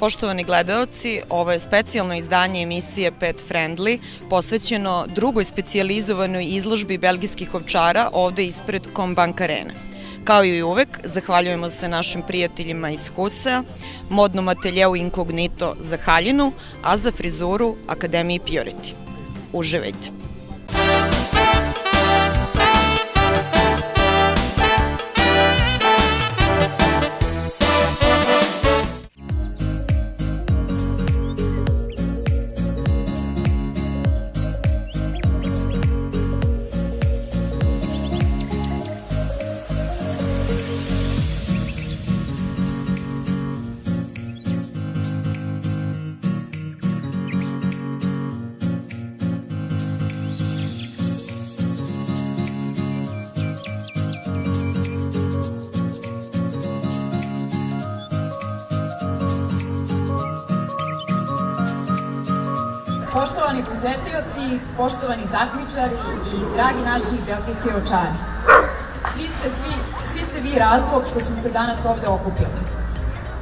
Poštovani gledaoci, ovo je specijalno izdanje emisije Pet Friendly posvećeno drugoj specijalizovanoj izložbi belgijskih ovčara ovde ispred Combank Arene. Kao i uvek, zahvaljujemo se našim prijateljima iz Husea, modnom ateljeu Inkognito za haljinu, a za frizuru Akademiji Purity. Uživajte! Poštovani posetioci, poštovani takmičari i dragi naši belgijski ovčari. Svi ste vi razlog što smo se danas ovde okupili.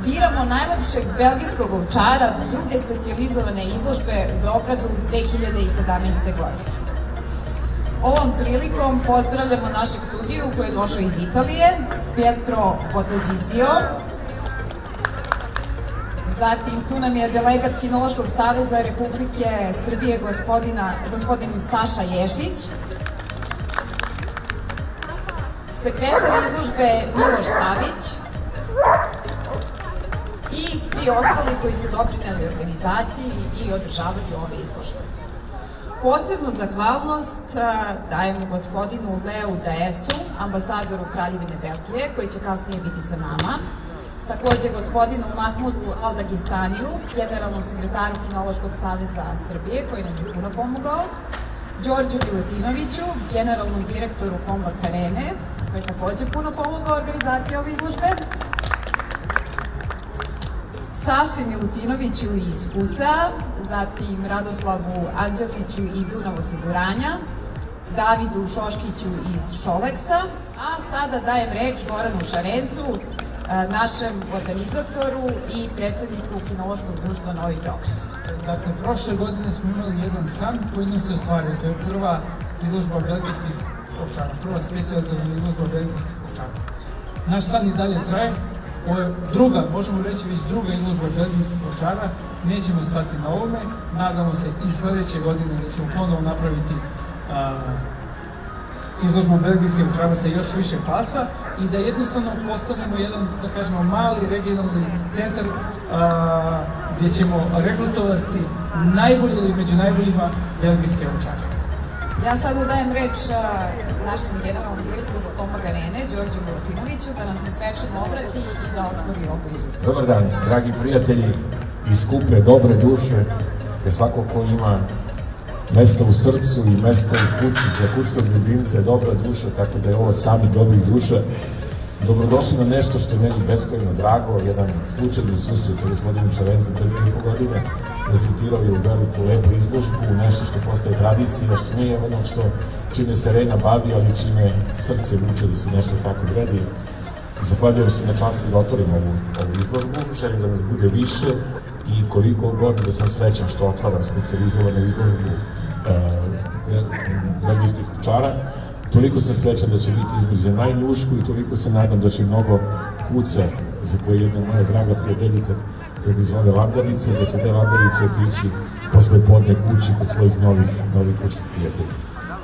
Biramo najlepšeg belgijskog ovčara druge specijalizovane izložbe u Beogradu 2017. godine. Ovom prilikom pozdravljamo našeg sudiju koji je došao iz Italije, Pietro Bottagizio. Zatim, tu nam je delegat Kinološkog saveza Republike Srbije, gospodin Saša Ješić. Sekretar izložbe Miloš Savić. I svi ostali koji su doprineli organizaciji i održavanju ove izložbe. Posebnu zahvalnost dajemo gospodinu Leu Daesu, ambasadoru Kraljevine Belgije, koji će kasnije biti sa nama. Takođe gospodinu Mahmudu Aldagistaniju, generalnom sekretaru Kinološkog saveza Srbije, koji nam je puno pomogao, Đorđu Milutinoviću, generalnom direktoru Combank Arene, koji je takođe puno pomogao organizaciji ove izložbe, Saši Milutinoviću iz Husea, zatim Radoslavu Anđeliću iz Dunav osiguranja, Davidu Šoškiću iz Šoleksa, a sada dajem reč Goranu Šarencu, našem organizatoru i predsedniku Kinološkog društva Novi Beograd. Dakle, prošle godine smo imali jedan san koji nam se ostvario. To je prva izložba belgijskih ovčara, prva specijalizovana izložba belgijskih ovčara. Naš san i dalje traje. Ovo je druga, možemo reći već druga izložba belgijskih ovčara. Nećemo stati na ovome. Nadamo se i sledeće godine da ćemo ponovo napraviti izložbu belgijskih ovčara sa još više pasa i da jednostavno postanemo jedan, da kažemo, mali regionalni centar gdje ćemo regrutovati najbolje ili među najboljima belgijske ovčare. Ja sada dajem reč našem generalnom direktoru Combank Arene, Đorđu Milutinoviću, da nam se svečano obrati i da otvori ovu izložbu. Dobar dan, dragi prijatelji iz skupe dobre duše, jer svako ko ima mesta u srcu i mesta u kući za kućnog ljubimca je dobra duša, tako da je ovo sami dobrih duša. Dobrodošli na nešto što je meni beskrajno drago, jedan slučajni susret sa gospodinom Šarencem 3,5 godine, rezultirao je u veliku lepu izložbu, nešto što postaje tradicija, što nije ono čime se Arena bavi, ali čime srce vuče da se nešto tako vredi. Zahvaljujem se na časti da otvorim ovu izložbu, želim da nas bude više i koliko god da sam srećan što otvaram specijalizovanu izložbu belgijskih ovčara, toliko sam srećan da će biti izbor za najnjušku i toliko se nadam da će mnogo kuca, za koje jedna moja draga prijateljica koja ga zove Landarica, da će te Landarice otići posle podne kući kod svojih novih kućnih prijatelja.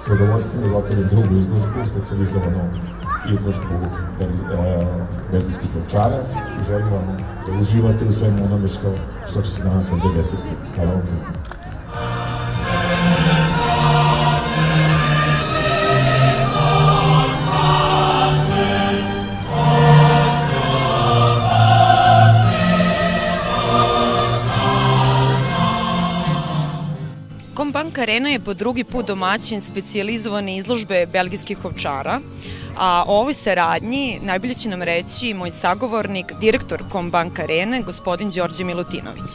S zadovoljstvom da otvorim drugu izložbu, specijalizovanu izložbu belgijskih ovčara i želim vam da uživate u svemu onome što će se danas ovde desiti. Hvala vam. Combank Arena je po drugi put domaćin specijalizovane izložbe belgijskih ovčara, a o ovoj saradnji najbolje će nam reći moj sagovornik, direktor Combank Arene, gospodin Đorđe Milutinović.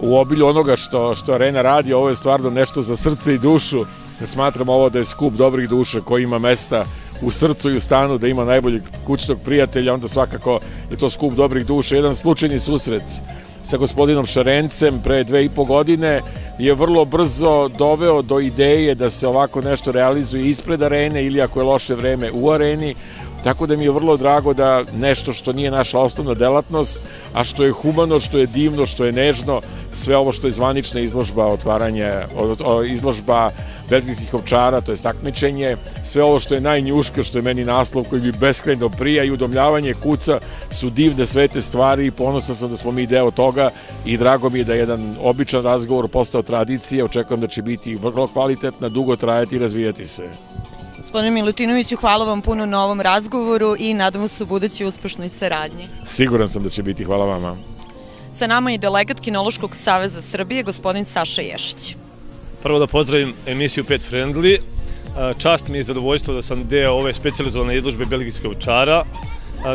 U obilju onoga što Arena radi, ovo je stvarno nešto za srce i dušu. Smatram ovo da je skup dobrih duša koji ima mesta u srcu i u stanu, da ima najboljeg kućnog prijatelja, onda svakako je to skup dobrih duša. Jedan slučajni susret sa gospodinom Šarencem pre 2,5 godine je vrlo brzo doveo do ideje da se ovako nešto realizuje ispred arene ili ako je loše vreme u areni. Tako da mi je vrlo drago da nešto što nije naša osnovna delatnost, a što je humano, što je divno, što je nežno, sve ovo što je zvanična izložba, izložba belgijskih ovčara, to je takmičenje, sve ovo što je najnjuška, što je meni naslov koji mi beskrajno prija i udomljavanje kuca su divne svete stvari i ponosan sam da smo mi deo toga i drago mi je da je jedan običan razgovor postao tradicija, očekujem da će biti vrlo kvalitetna, dugo trajati i razvijati se. Gospodine Milutinoviću, hvala vam puno na ovom razgovoru i nadamo se u budućoj uspešnoj saradnji. Siguran sam da će biti, hvala vama. Sa nama je delegat Kinološkog saveza Srbije, gospodin Saša Ješić. Prvo da pozdravim emisiju Pet Friendly. Čast mi je zadovoljstvo da sam deo ove specijalizovane izložbe belgijskih ovčara.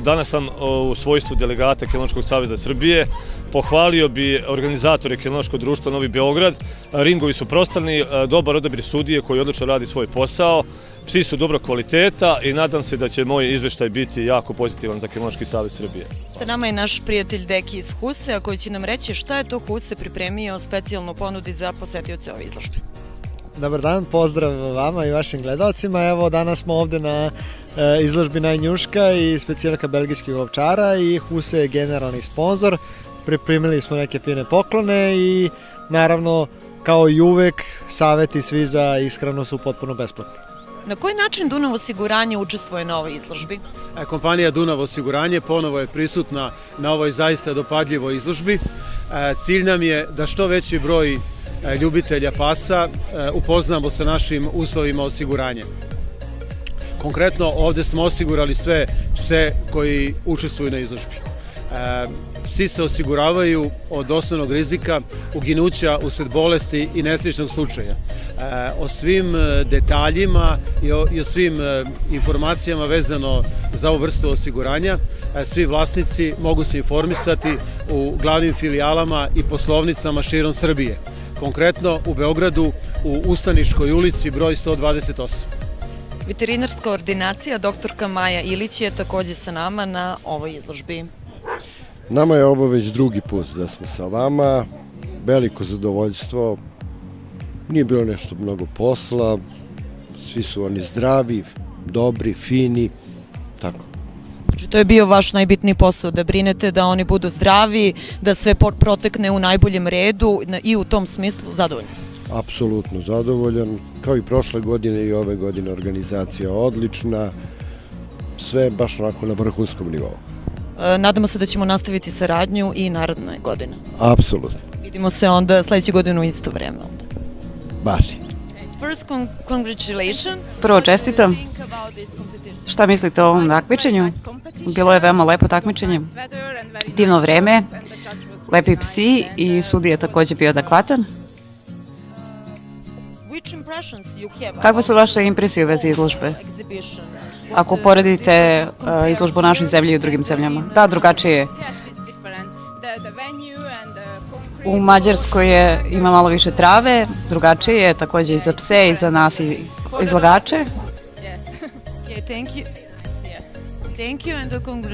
Danas sam u svojstvu delegata Kinološkog saveza Srbije. Pohvalio bi organizatore Kinološkog društva Novi Beograd. Ringovi su prostorni, dobar odabir sudije koji odlično radi svoj posao. Psi su dobro kvaliteta i nadam se da će moj izveštaj biti jako pozitivan za Kinološki savez Srbije. Sa nama je naš prijatelj Deki iz Huse, koji će nam reći šta je to Huse pripremio specijalnu ponudi za posetioce ove izložbe. Dobar dan, pozdrav vama i vašim gledalcima. Evo, danas smo ovde na izložbi Najnjuška i specijalka belgijskih ovčara i Huse je generalni sponsor. Pripremili smo neke fine poklone i naravno, kao i uvek, saveti svi za ishranu su potpuno besplatni. Na koji način Dunav osiguranje učestvuje na ovoj izložbi? Kompanija Dunav osiguranje ponovo je prisutna na ovoj zaista dopadljivoj izložbi. Cilj nam je da što veći broj ljubitelja pasa upoznamo sa našim uslovima osiguranja. Konkretno, ovde smo osigurali sve pse koji učestvuju na izložbi. Psi se osiguravaju od osnovnog rizika, uginuća usled bolesti i nesrećnog slučaja. O svim detaljima i o svim informacijama vezano za ovu vrstu osiguranja svi vlasnici mogu se informisati u glavnim filijalama i poslovnicama širom Srbije. Konkretno u Beogradu u Ustaničkoj ulici broj 128. Veterinarska ordinacija doktorka Maja Ilić je takođe sa nama na ovoj izložbi. Nama je ovo već drugi put da smo sa vama, veliko zadovoljstvo, nije bilo nešto mnogo posla, svi su oni zdravi, dobri, fini, tako. Znači, to je bio vaš najbitniji posao, da brinete da oni budu zdravi, da sve protekne u najboljem redu i u tom smislu zadovoljni. Apsolutno zadovoljan, kao i prošle godine i ove godine organizacija odlična, sve baš onako na vrhunskom nivou. Nadamo se da ćemo nastaviti saradnju i naredne godine. Apsolutno. Vidimo se onda sledeće godine u isto vreme. Baš. Prvo čestitam. Šta mislite o ovom takmičenju? Bilo je veoma lepo takmičenje. Divno vreme, lepi psi i sudija je takođe bio adekvatan. Kakve su vaše impresije u vezi izložbe? Ako poredite izložbu u našoj zemlji i u drugim zemljama. Da, drugačije je. U Mađarskoj ima malo više trave, drugačije je takođe i za pse i za nas i izlagače.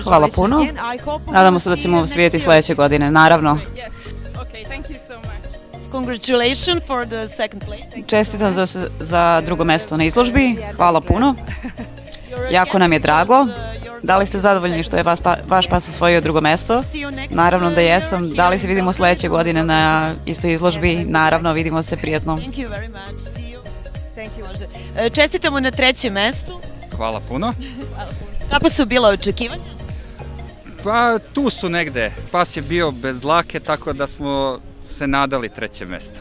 Hvala puno. Nadamo se da ćemo vas vidjeti sledeće godine, naravno. Čestitam za drugo mesto na izložbi. Hvala puno. Jako nam je drago. Da li ste zadovoljni što je vaš pas osvojio drugo mesto? Naravno da jesam. Da li se vidimo sledeće godine na istoj izložbi? Naravno, vidimo se prijatno. Čestitamo na trećem mestu. Hvala puno. Kako su bila očekivanja? Pa tu su negde. Pas je bio bez dlake, tako da smo se nadali treće mesto.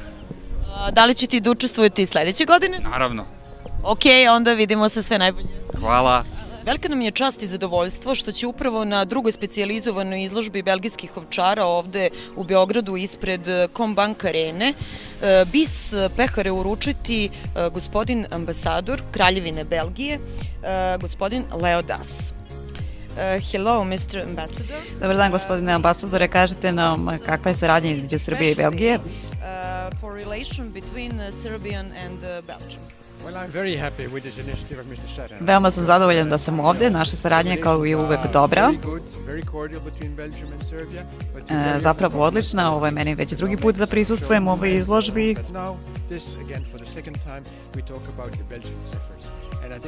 Da li ćete da učestvujete i sledeće godine? Naravno. Ok, onda vidimo se, sve najbolje. Hvala. Velika nam je čast i zadovoljstvo što će upravo na drugoj specijalizovanoj izložbi belgijskih ovčara ovde u Beogradu ispred Combank arene bis pehare uručiti gospodin ambasador Kraljevine Belgije, gospodin Leo Das. Hello, Mr. Ambassador. Dobar dan, gospodine ambasadore. Kažete nam kakva je saradnja između Srbije i Belgije? For relation between Serbian and Belgium. Veoma sam zadovoljan da sam ovde, naša saradnja je kao i uvek dobra. Zapravo odlična, ovo je meni već drugi put da prisustvujem u ovoj izložbi.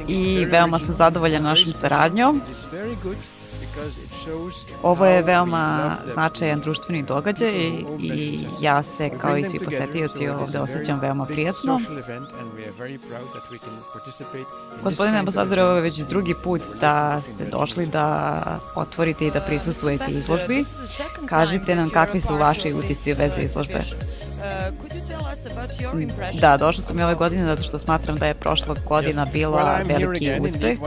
I veoma sam zadovoljan našom saradnjom. Ovo je veoma značajan društveni događaj i ja se kao i svi posetioci ovde osjećam veoma prijatno. Gospodine ambasadore, ovo je već drugi put da ste došli da otvorite i da prisustvujete izložbi. Kažite nam kakvi su vaši utisci u vezi izložbe. Da, došla sam i ove godine zato što smatram da je prošla godina bila veliki uspeh.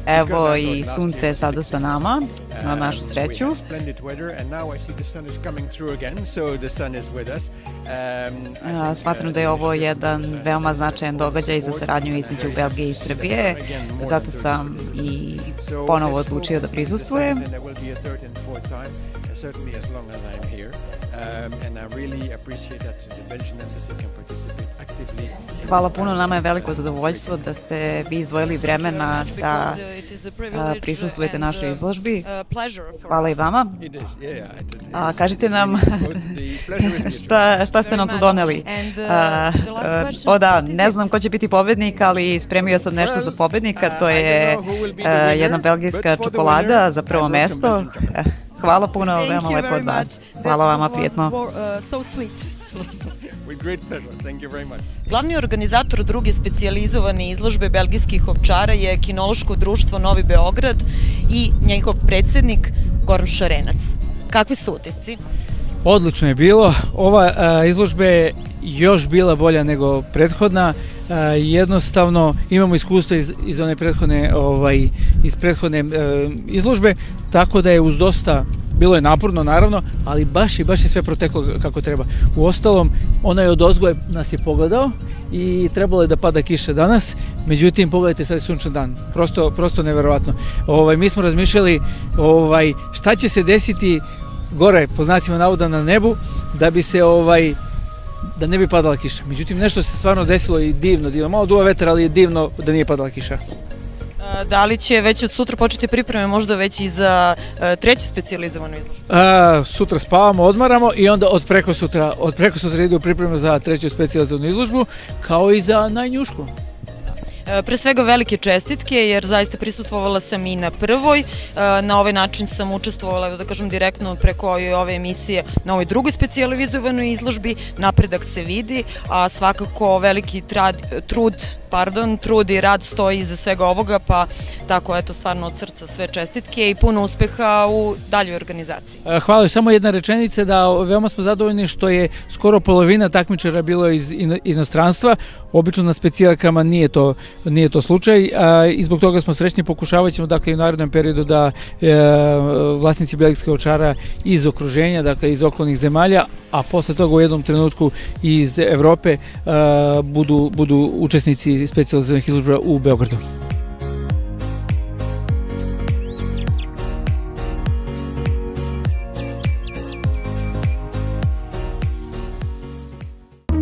Evo i sunce je sada sa nama, na našu sreću. Smatram da je ovo jedan veoma značajan događaj za saradnju između Belgije i Srbije, zato sam i ponovo odlučio da prisustvujem. Hvala puno, nama je veliko zadovoljstvo da ste vi izdvojili vremena da prisustvujete našoj izložbi. Hvala i vama. Kažite nam šta ste nam tu doneli. O da, ne znam ko će biti pobednik, ali spremio sam nešto za pobednika. To je jedna belgijska čokolada za prvo mesto. Hvala puno, veoma lepo od vas. Hvala vama, prijetno. Glavni organizator druge specijalizovane izložbe belgijskih ovčara je Kinološko društvo Novi Beograd i njegov predsednik Goran Šarenac. Kakvi su utisci? Odlično je bilo. Ova izložba je još bila bolja nego prethodna. Jednostavno imamo iskustva iz one prethodne izložbe, tako da je uz dosta, bilo je naporno naravno, ali baš je sve proteklo kako treba. Uostalom, onaj odozgo nas je pogledao i trebalo je da pada kiša danas, međutim pogledajte, sad je sunčan dan, prosto neverovatno. Mi smo razmišljali šta će se desiti gore, po znacima navoda, na nebu, da bi se da ne bi padala kiša. Međutim, nešto se stvarno desilo i divno. Malo duva vetar, ali je divno da nije padala kiša. Da li će već od sutra početi pripreme, možda već i za treću specijalizovanu izložbu? Sutra spavamo, odmaramo i onda od preko sutra idu pripreme za treću specijalizovanu izložbu, kao i za najnjušku. Pre svega velike čestitke, jer zaista prisustvovala sam i na prvoj. Na ovaj način sam učestvovala, da kažem, direktno preko ove emisije na ovoj drugoj specijalizovanoj izložbi. Napredak se vidi, a svakako veliki trud i rad stoji iza svega ovoga, pa tako, eto, stvarno od srca sve čestitke i puno uspeha u daljoj organizaciji. Hvala, samo jedna rečenica, da veoma smo zadovoljni što je skoro polovina takmičara bilo iz inostranstva. Obično na specijalkama nije to slučaj i zbog toga smo srećni. Pokušavat ćemo, dakle, i u narednom periodu da vlasnici belgijskih ovčara iz okruženja, dakle iz okolnih zemalja, a posle toga u jednom trenutku iz Evrope budu učesnici specijalizovanih izložba u Beogradu.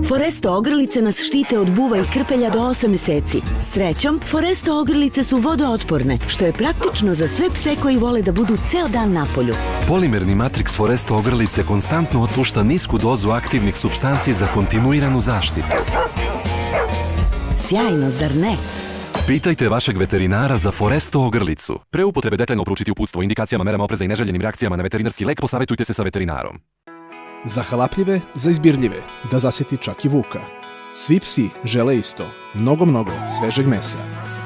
Foresto ogrlice nas štite od buva i krpelja do 8 meseci. Srećom, Foresto ogrlice su vodootporne, što je praktično za sve pse koji vole da budu ceo dan na polju. Polimerni Matrix Foresto ogrlice konstantno otpušta nisku dozu aktivnih supstanci za kontinuiranu zaštitu. Sjajno, zar ne? Pitajte vašeg veterinara za Foresto ogrlicu. Pre upotrebe detaljno proučiti uputstvo o indikacijama, merama opreza i neželjenim reakcijama na veterinarski lek, posavetujte se sa veterinarom. Za halapljive, za izbirljive, da zasjeti čak i vuka. Svi psi žele isto, mnogo svežeg mesa.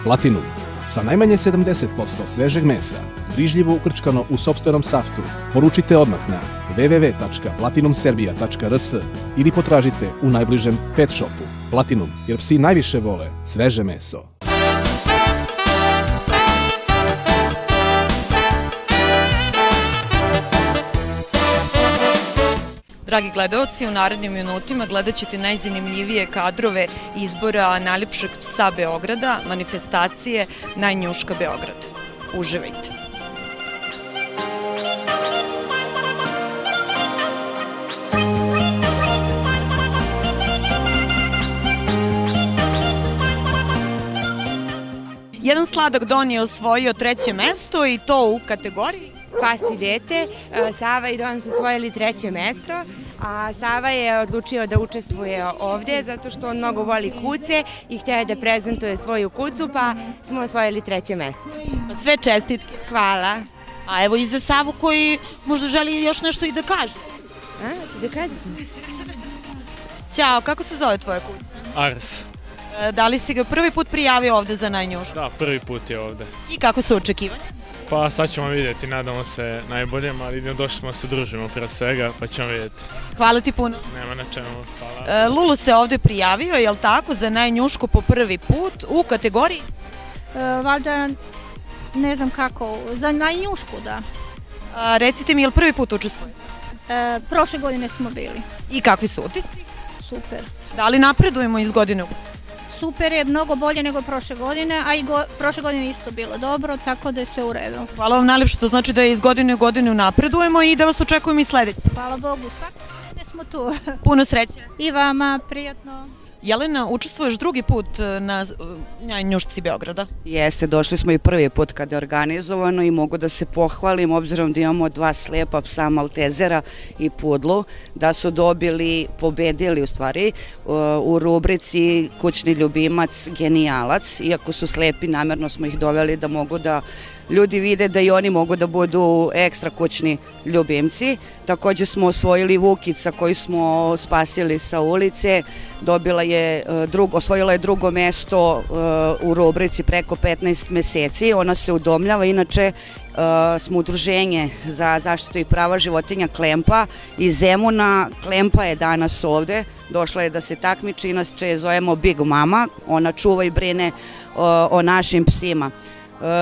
Platinum, sa najmanje 70% svežeg mesa, brižljivo ukrčkano u sopstvenom saftu. Poručite odmah na www.platinumserbia.rs ili potražite u najbližem pet shopu. Platinum, jer psi najviše vole sveže meso. Dragi gledaoci, u narednim minutima gledat ćete najzanimljivije kadrove izbora najljepšeg psa Beograda, manifestacije Najnjuška Beograd. Uživajte! jedan sladak Don je osvojio 3. mesto i to u kategoriji Pas i dete. Sava i Don su osvojili 3. mesto, a Sava je odlučio da učestvuje ovde zato što on mnogo voli kuce i hteo je da prezentuje svoju kucu, pa smo osvojili 3. mesto. Sve čestitke. Hvala. A evo i za Savu koji možda želi još nešto i da kaže. Da kažem? Ćao, kako se zove tvoja kuca? Ars. Da li si ga prvi put prijavio ovde za najnjušku? Da, prvi put je ovde. I kako su očekivanja? Pa sad ćemo vidjeti, nadamo se najboljem, ali došli smo se družimo pre svega, pa ćemo vidjeti. Hvala ti puno. Nema na čemu, hvala. Lulu se ovde prijavio, jel tako, za najnjušku po prvi put u kategoriji? Valjda, ne znam kako, za najnjušku, da. Recite mi, jel prvi put učestvuje? Prošle godine smo bili. I kakvi su utisci? Super. Da li napredujemo iz godine u? Super je, mnogo bolje nego prošle godine, a i prošle godine isto bilo dobro, tako da je sve u redu. Hvala vam najlepše, to znači da je iz godine u godinu napredujemo i da vas očekujemo i sledeće. Hvala Bogu, svakako smo tu. Puno sreće. I vama, prijatno. Jelena, učestvuješ drugi put na najnjušci Beograda? Jeste, došli smo i prvi put kada je organizovano i mogu da se pohvalim, obzirom da imamo 2 slepa psa, maltezera i pudlu, da su pobedili u stvari u rubrici kućni ljubimac, genijalac, iako su slepi, namerno smo ih doveli da mogu da ljudi vide da i oni mogu da budu ekstra kućni ljubimci. Također smo osvojili Vukica koju smo spasili sa ulice, osvojila je 2. mesto u rubrici preko 15 meseci, ona se udomljava, inače smo udruženje za zaštitu i prava životinja Klempa iz Zemuna. Klempa je danas ovde, došla je da se takmiči, inače je zovemo Big Mama, ona čuva i brine o našim psima.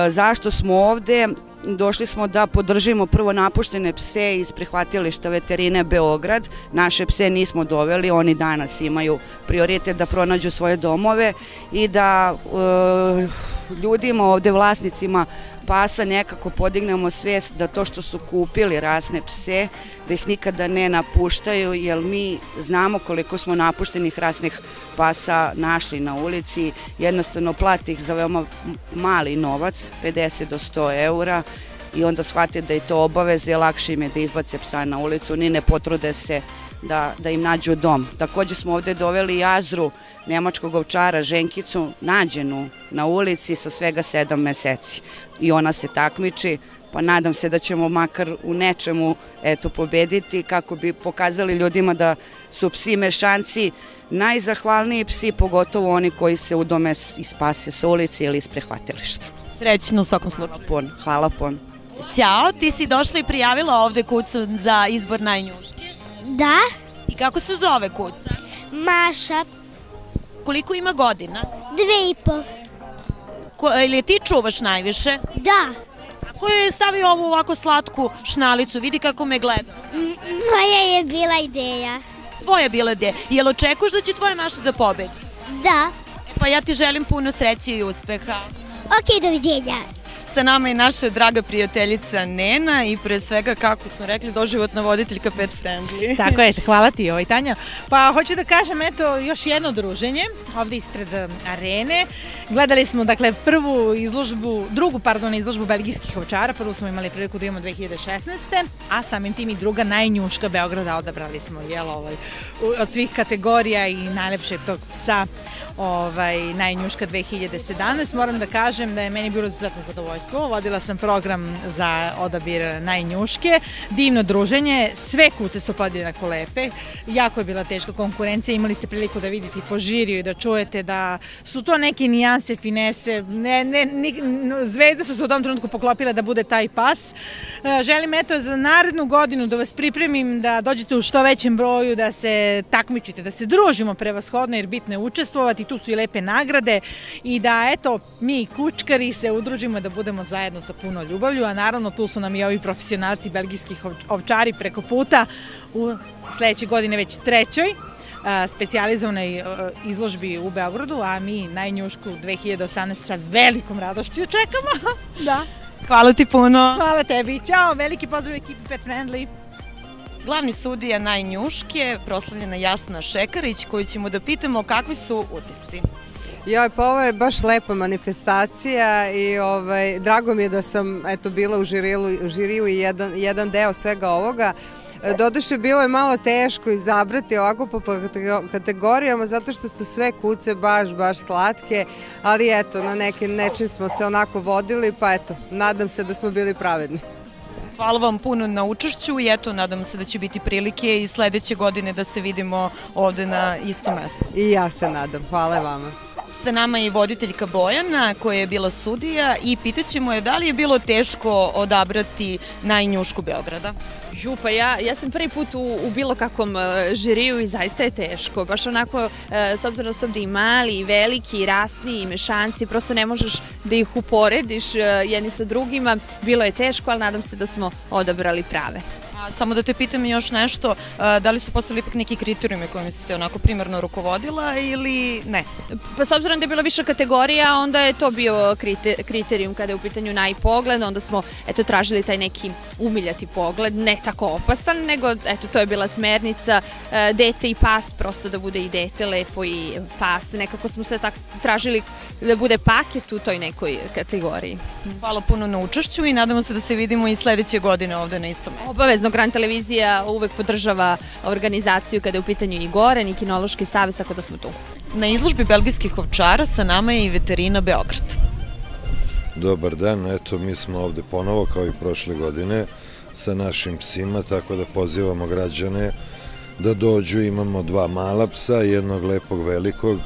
Zašto smo ovde? Došli smo da podržimo prvo napuštene pse iz prihvatilišta veterine Beograd. Naše pse nismo doveli, oni danas imaju prioritet da pronađu svoje domove i da ljudima ovde, vlasnicima pasa, nekako podignemo svest da to što su kupili rasne pse, da ih nikada ne napuštaju, jer mi znamo koliko smo napuštenih rasnih pasa našli na ulici, jednostavno plati ih za veoma mali novac, 50 do 100 eura, i onda shvate da je to obaveza i lakše im je da izbace psa na ulicu, ni ne potrude se da im nađu dom. Također smo ovde doveli i Azru, nemačkog ovčara, ženkicu, nađenu na ulici sa svega 7 meseci. I ona se takmiči, pa nadam se da ćemo makar u nečemu pobediti, kako bi pokazali ljudima da su psi mešanci najzahvalniji psi, pogotovo oni koji se udome i spase sa ulici ili iz prihvatilišta. Srećno u svakom slučaju. Hvala puno. Ćao, ti si došla i prijavila ovde kucu za izbor najnjuške? Da. I kako se zove kuca? Maša. Koliko ima godina? 2,5. Ili ti čuvaš najviše? Da. A ko je stavio ovu ovako slatku šnalicu? Vidi kako me gleda. Moja je bila ideja. Tvoja je bila ideja. Jel očekuješ da će tvoja Maša da pobedi? Da. Pa ja ti želim puno sreće i uspeha. Ok, doviđenja. Sa nama je naša draga prijateljica Nena i pre svega, kako smo rekli, doživotna voditeljka Pet Friendly. Tako je, hvala ti Tanja. Pa hoću da kažem, eto, još jedno druženje ovde ispred arene. Gledali smo, dakle, drugu izložbu belgijskih ovčara, prvu smo imali priliku da imamo 2016. A samim tim i druga najnjuška Beograda, odabrali smo od svih kategorija i najlepšeg tog psa najnjuška 2017. Moram da kažem da je meni bilo izuzetno zadovoljstvo. Vodila sam program za odabir najnjuške. Divno druženje, sve kuce su podjednako lepe. Jako je bila teška konkurencija, imali ste priliku da vidite po žiriju i da čujete da su to neke nijanse, finese. Zvezde su se u tom trenutku poklopile da bude taj pas. Želim za narednu godinu da vas pripremim da dođete u što većem broju, da se takmičite, da se družimo prevashodno, jer bitno je učestvovati. Tu su i lepe nagrade i da, mi kučkari se udružimo da budemo zajedno sa puno ljubavlju, a naravno tu su nam i ovi profesionalci belgijskih ovčari preko puta u sledeće godine već 3. specijalizovanoj izložbi u Beogradu, a mi najnjušku 2018 sa velikom radošću čekamo. Da. Hvala ti puno. Hvala tebi. Ćao, veliki pozdrav ekipi Pet Friendly. Glavni sudija najnjuške, proslavljena Jasna Šekarić, koju ćemo da pitamo kakvi su utisci. Joj, pa ovo je baš lepa manifestacija i drago mi je da sam bila u žiriju i jedan deo svega ovoga. Doduše, bilo je malo teško izabrati ovako po kategorijama zato što su sve kuce baš slatke, ali eto, na nečim smo se onako vodili, pa eto, nadam se da smo bili pravedni. Hvala vam puno na učešću i eto, nadam se da će biti prilike i sledeće godine da se vidimo ovde na istom mestu. I ja se nadam, hvala vama. Sa nama je i voditeljka Bojana koja je bila sudija i pitaćemo je da li je bilo teško odabrati najnjušku Beograda? Pa ja sam prvi put u bilo kakvom žiriju i zaista je teško. Baš onako, s obzirom da su ovde i mali, i veliki, i rasni, i mešanci, prosto ne možeš da ih uporediš jedni sa drugima. Bilo je teško, ali nadam se da smo odabrali prave. Samo da te pitam još nešto, da li su postali ipak neki kriterijumi kojima si se onako primarno rukovodila ili ne? Pa s obzirom da je bilo više kategorija, onda je to bio kriterijum kada je u pitanju najpogled, onda smo tražili taj neki umiljati pogled, ne tako opasan, nego to je bila smernica, dete i pas, prosto da bude i dete lepo i pas, nekako smo se tako tražili da bude paket u toj nekoj kategoriji. Hvala puno na učešću i nadamo se da se vidimo i sledeće godine ovde na istom mestu. Obavezno, Grand televizija uvek podržava organizaciju kada je u pitanju i Goren i Kinološki savez, tako da smo tu. Na izložbi belgijskih ovčara sa nama je i veterina Beograd. Dobar dan, eto mi smo ovde ponovo kao i prošle godine sa našim psima, tako da pozivamo građane da dođu, imamo 2 mala psa i jednog lepog velikog.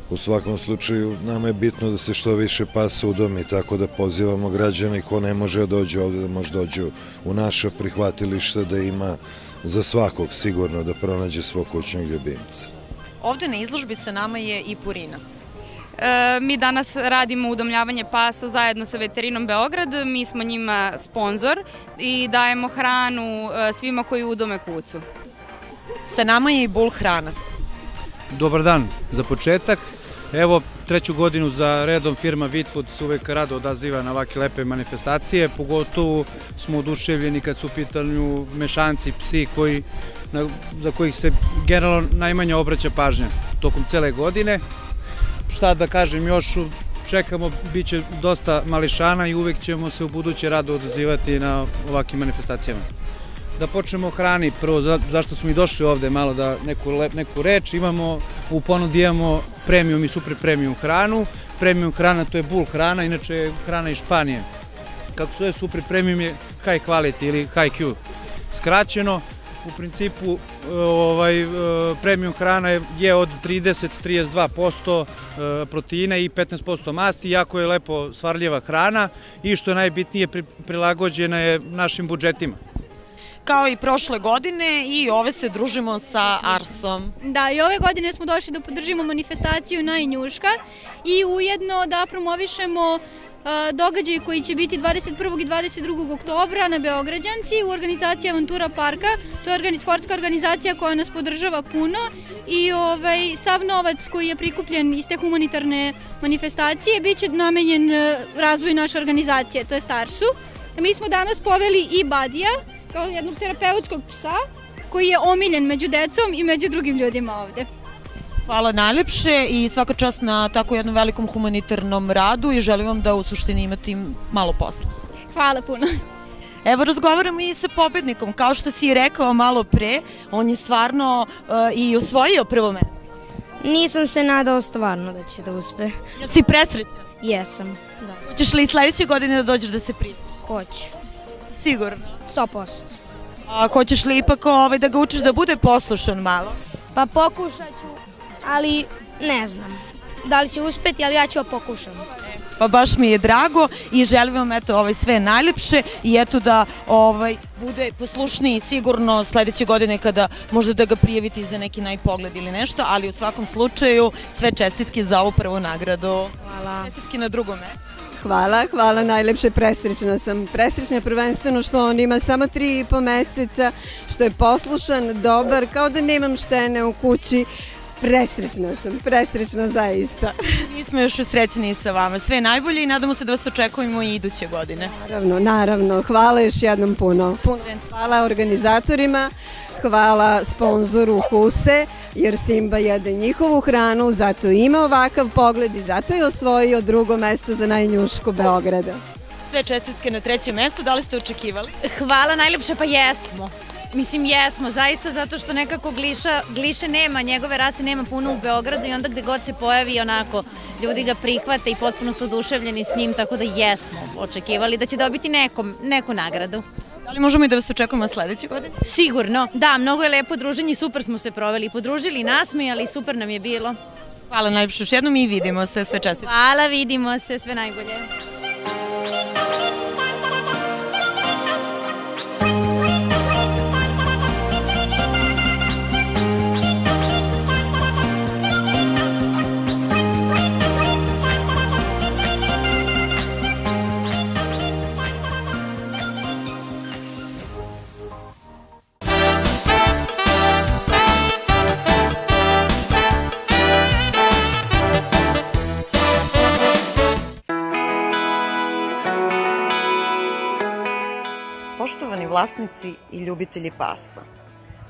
U svakom slučaju nama je bitno da se što više pasa udomi, tako da pozivamo građane i ko ne može da dođe ovde da može dođu u naše prihvatilište, da ima za svakog sigurno da pronađe svog kućnog ljubimca. Ovde na izložbi sa nama je i Purina. Mi danas radimo udomljavanje pasa zajedno sa Veterinom Beograd, mi smo njima sponzor i dajemo hranu svima koji udome kucu. Sa nama je i Bull hrana. Dobar dan za početak. Evo, 3. godinu za redom firma Vitfood se uvek rado odaziva na ovakve lepe manifestacije, pogotovo smo oduševljeni kad su u pitanju mešanci, psi za kojih se generalno najmanje obraća pažnja tokom cele godine. Šta da kažem još, čekamo, bit će dosta mališana i uvek ćemo se u buduće rado odazivati na ovakvim manifestacijama. Da počnemo o hrani, prvo zašto smo i došli ovde, malo da neku reč, u ponudi imamo premium i super premium hranu. Premium hrana to je Bull hrana, inače je hrana iz Španije. Kako se zove super premium je high quality ili high Q. Skraćeno, u principu premium hrana je od 30-32% proteina i 15% masti, jako je lepo svarljiva hrana i što je najbitnije prilagođena je našim budžetima. Kao i prošle godine i ove se družimo sa Arsom. Da, i ove godine smo došli da podržimo manifestaciju Najnjuška i ujedno da promovišemo događaj koji će biti 21. i 22. oktobra na Beograđanci u organizaciji Avantura parka. To je sportska organizacija koja nas podržava puno i sav novac koji je prikupljen iz te humanitarne manifestacije bit će namenjen razvoju naše organizacije, to je Starsu. Mi smo danas poveli i Badija, kao jednog terapeutskog psa, koji je omiljen među decom i među drugim ljudima ovde. Hvala najlepše i svaka čast na tako jednom velikom humanitarnom radu i želim vam da u suštini imate malo posla. Hvala puno. Evo, razgovaramo i sa pobednikom. Kao što si rekao malo pre, on je stvarno i osvojio prvo mesto. Nisam se nadao stvarno da će da uspe. Jesi presrećan? Jesam, da. Hoćeš li i sledeće godine da dođeš da se priznaš? Hoću. Sigurno? 100%. A hoćeš li ipak da ga učiš da bude poslušan malo? Pa pokušat ću, ali ne znam. Da li će uspeti, ali ja ću pokušam. Pa baš mi je drago i želim vam sve najlepše i eto da bude poslušniji sigurno sledeće godine kada možda da ga prijavite za neki najpogled ili nešto, ali u svakom slučaju sve čestitke za ovu prvu nagradu. Hvala. Čestitke na drugom mestu. Hvala, najlepše presrećna sam. Presrećna prvenstveno što on ima samo 3,5 meseca, što je poslušan, dobar, kao da nemam štene u kući. presrećna zaista. Mi smo još usrećeni sa vama. Sve najbolje i nadamo se da vas očekujemo i iduće godine. Naravno. Hvala još jednom puno. Hvala organizatorima, hvala sponzoru Huse, jer Simba jede njihovu hranu, zato ima ovakav pogled i zato je osvojio drugo mesto za najnjušku Beograda. Sve čestitke na trećem mestu, da li ste očekivali? Hvala najljepše, pa jesmo. Mislim, jesmo, zaista, zato što nekako Gliše nema, njegove rase nema puno u Beogradu i onda gde god se pojavi, onako, ljudi ga prihvate i potpuno su oduševljeni s njim, tako da jesmo očekivali da će dobiti neku nagradu. Da li možemo i da vas očekujemo sledeće godine? Sigurno, da, mnogo je lepo druženje, super smo se proveli, podružili i nasmejali, super nam je bilo. Hvala najljepše još jednom i vidimo se, sve čestitke. Hvala, vidimo se, sve najbolje. Poštovani vlasnici i ljubitelji pasa,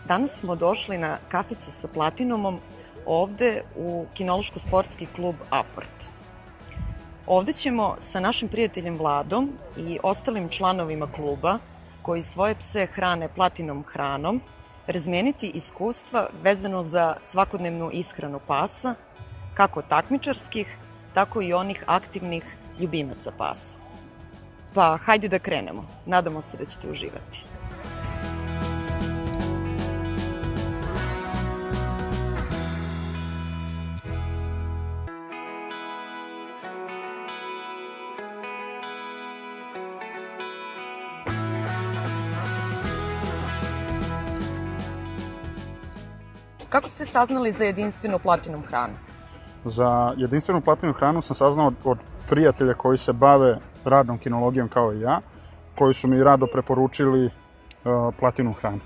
danas smo došli na kaficu sa Platinumom ovde u kinološko-sportski klub Aport. Ovde ćemo sa našim prijateljem Vladom i ostalim članovima kluba koji svoje pse hrane Platinum hranom razmeniti iskustva vezano za svakodnevnu ishranu pasa, kako takmičarskih, tako i onih aktivnih ljubimaca pasa. Pa, hajde da krenemo. Nadamo se da ćete uživati. Kako ste saznali za jedinstvenu Platinum hranu? Za jedinstvenu Platinum hranu sam saznao od prijatelja koji se bave radnom kinologijom kao i ja, koji su mi rado preporučili Platinum hranu.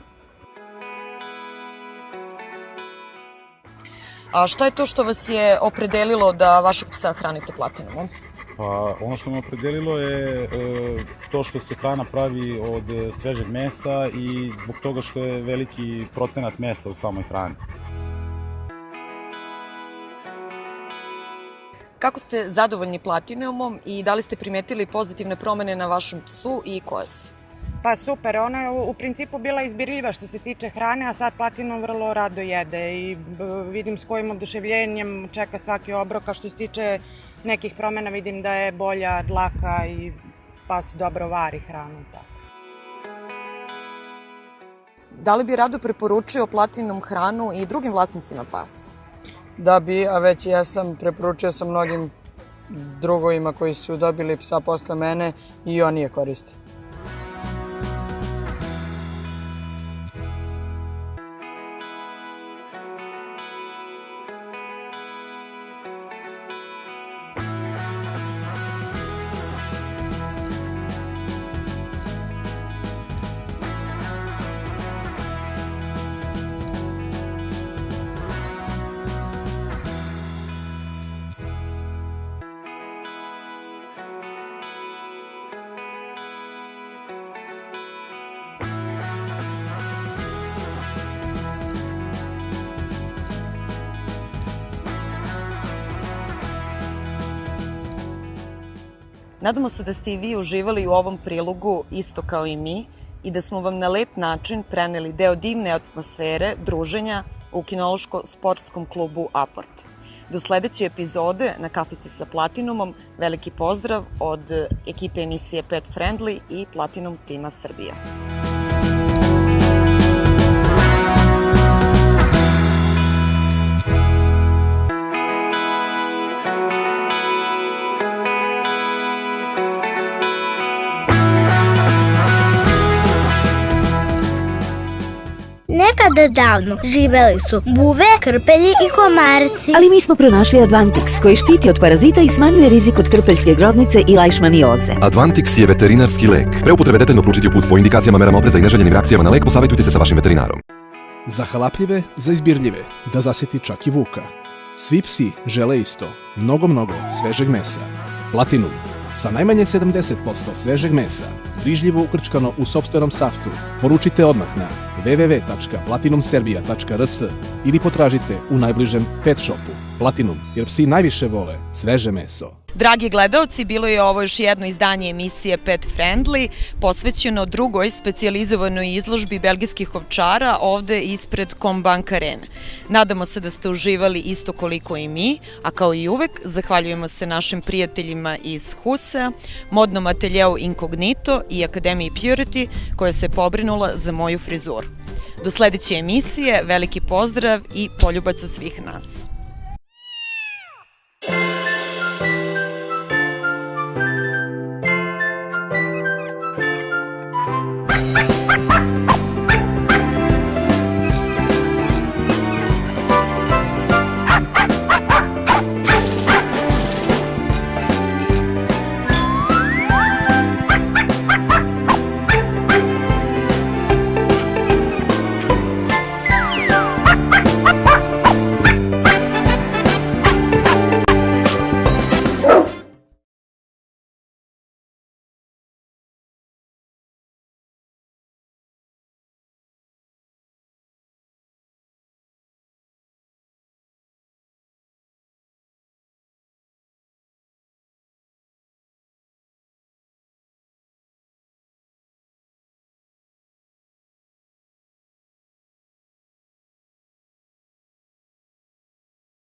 A šta je to što vas je opredelilo da vašeg psa hranite Platinumom? Pa, ono što me opredelilo je to što se hrana pravi od svežeg mesa i zbog toga što je veliki procenat mesa u samoj hrani. Kako ste zadovoljni Platinumom i da li ste primetili pozitivne promene na vašem psu i koje su? Pa super, ona je u principu bila izbirljiva što se tiče hrane, a sad Platinum vrlo rado jede i vidim s kojim oduševljenjem čeka svaki obrok, a što se tiče nekih promena vidim da je bolja dlaka i pas dobro vari hranu. Da li bi rado preporučio Platinum hranu i drugim vlasnicima pasa? Da bi, a već jesam, preporučio sam mnogim drugovima koji su dobili psa posle mene i oni je koriste. Nadamo se da ste i vi uživali u ovom prilogu isto kao i mi i da smo vam na lep način preneli deo divne atmosfere druženja u kinološko-sportskom klubu Aport. Do sledeće epizode na kafici sa Platinumom veliki pozdrav od ekipe emisije Pet Friendly i Platinum tima Srbija. Nekada davno živeli su buve, krpelji i komarci. Ali mi smo pronašli Advantix koji štiti od parazita i smanjuje rizik od krpeljske groznice i lajšmanioze. Advantix je veterinarski lek. Pre upotrebe detaljno proučiti uputstvo o indikacijama, merama opreza i neželjenim reakcijama na lek, posavjetujte se sa vašim veterinarom. Za halapljive, za izbirljive, da zasjeti čak i vuka. Svi psi žele isto, mnogo svežeg mesa. Platinum, sa najmanje 70% svežeg mesa, brižljivo ukrčkano u sopstvenom saftu. Poručite odmah na www.platinumserbia.rs ili potražite u najbližem pet shopu. Platinum, jer psi najviše vole sveže meso. Dragi gledaoci, bilo je ovo još jedno izdanje emisije Pet Friendly, posvećeno drugoj specijalizovanoj izložbi belgijskih ovčara ovde ispred Combank Arene. Nadamo se da ste uživali isto koliko i mi, a kao i uvek zahvaljujemo se našim prijateljima iz Husea, modnom ateljeu Incognito i Akademiji Purity koja se pobrinula za moju frizuru. Do sledeće emisije, veliki pozdrav i poljubac od svih nas.